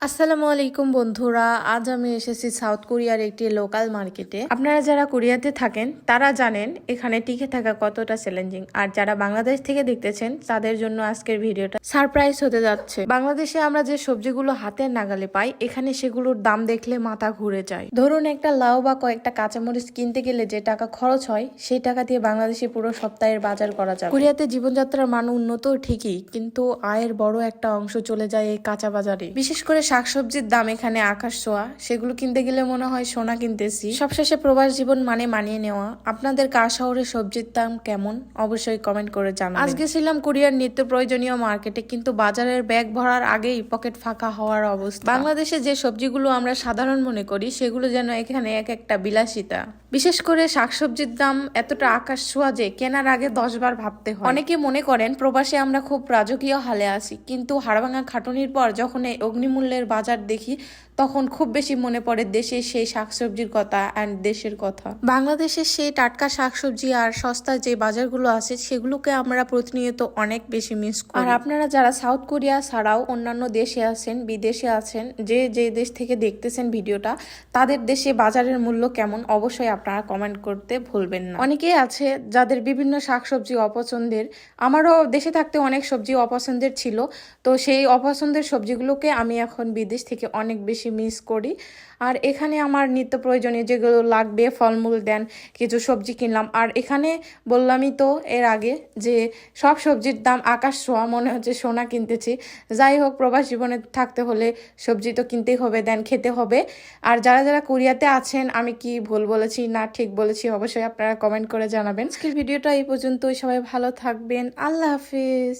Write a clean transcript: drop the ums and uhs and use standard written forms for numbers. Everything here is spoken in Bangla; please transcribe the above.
আসসালামু আলাইকুম বন্ধুরা, আজ আমি এসেছি সাউথ কোরিয়ার একটি লোকাল মার্কেটে। আপনারা যারা কোরিয়াতে থাকেন তারা জানেন এখানে টিকে থাকা কতটা চ্যালেঞ্জিং, আর যারা বাংলাদেশ থেকে দেখতেছেন তাদের জন্য আজকের ভিডিওটা সারপ্রাইজ হতে যাচ্ছে। বাংলাদেশে আমরা যে সবজিগুলো হাতের নাগালে পাই, এখানে সেগুলোর দাম দেখলে মাথা ঘুরে যায়। ধরুন একটা লাউ বা কয়েকটা কাঁচামরিচ কিনতে গেলে যে টাকা খরচ হয়, সেই টাকা দিয়ে বাংলাদেশে পুরো সপ্তাহের বাজার করা যায়। কোরিয়াতে জীবনযাত্রার মান উন্নত ঠিকই, কিন্তু আয়ের বড় একটা অংশ চলে যায় এই কাঁচা বাজারে। বিশেষ করে শাকসবজির দাম এখানে আকাশ ছোঁয়া, সেগুলো কিনতে গেলে মনে হয় সোনা কিনতেছি। সবশেষে প্রবাস জীবন মানে মানিয়ে নেওয়া। আপনাদের কার শহরে সবজির দাম কেমন অবশ্যই কমেন্ট করে জানাবেন। আজকে ছিলাম কোরিয়ার নিত্য প্রয়োজনীয় মার্কেটে, কিন্তু বাজারের ব্যাগ ভরার আগেই পকেট ফাঁকা হওয়ার অবস্থা। বাংলাদেশে যে সবজিগুলো আমরা সাধারণ মনে করি, সেগুলো যেন এখানে এক একটা বিলাসিতা। বিশেষ করে শাকসবজির দাম এতটা আকাশ ছোঁয়া যে কেনার আগে 10 বার ভাবতে হয়। অনেকে মনে করেন প্রবাসে আমরা খুব রাজকীয় হালে আছি, কিন্তু হাড়ভাঙা খাটুনির পর যখন এই অগ্নিমূল্যের বাজার দেখি, তখন খুব বেশি মনে পড়ে দেশের সেই শাকসবজির কথা অ্যান্ড দেশের কথা। বাংলাদেশের সেই টাটকা শাকসবজি আর সস্তা যে বাজারগুলো আছে, সেগুলোকে আমরা প্রতিনিয়ত অনেক বেশি মিস করি। আর আপনারা যারা সাউথ কোরিয়া ছাড়াও অন্যান্য দেশে আছেন, বিদেশে আছেন, যে যে দেশ থেকে দেখতেছেন ভিডিওটা, তাদের দেশে বাজারের মূল্য কেমন অবশ্যই আপনারা কমেন্ট করতে ভুলবেন না। অনেকেই আছে যাদের বিভিন্ন শাকসবজি অপছন্দের। আমারও দেশে থাকতে অনেক সবজি অপছন্দের ছিল, তো সেই অপছন্দের সবজিগুলোকে আমি এখন বিদেশ থেকে অনেক বেশি মিস করি। আর এখানে আমার নিত্য প্রয়োজনীয় যেগুলো লাগবে, ফলমূল দেন, কিছু সবজি কিনলাম। আর এখানে বললামই তো এর আগে যে সব সবজির দাম আকাশ ছোঁয়া, মনে হচ্ছে সোনা কিনতেছি। যাই হোক, প্রবাস জীবনে থাকতে হলে সবজি তো কিনতেই হবে, দেন খেতে হবে। আর যারা যারা কোরিয়াতে আছেন, আমি কি ভুল বলেছি না ঠিক বলেছি অবশ্যই আপনারা কমেন্ট করে জানাবেন। আজকের ভিডিওটা এই পর্যন্তই। সবাই ভালো থাকবেন। আল্লাহ হাফিজ।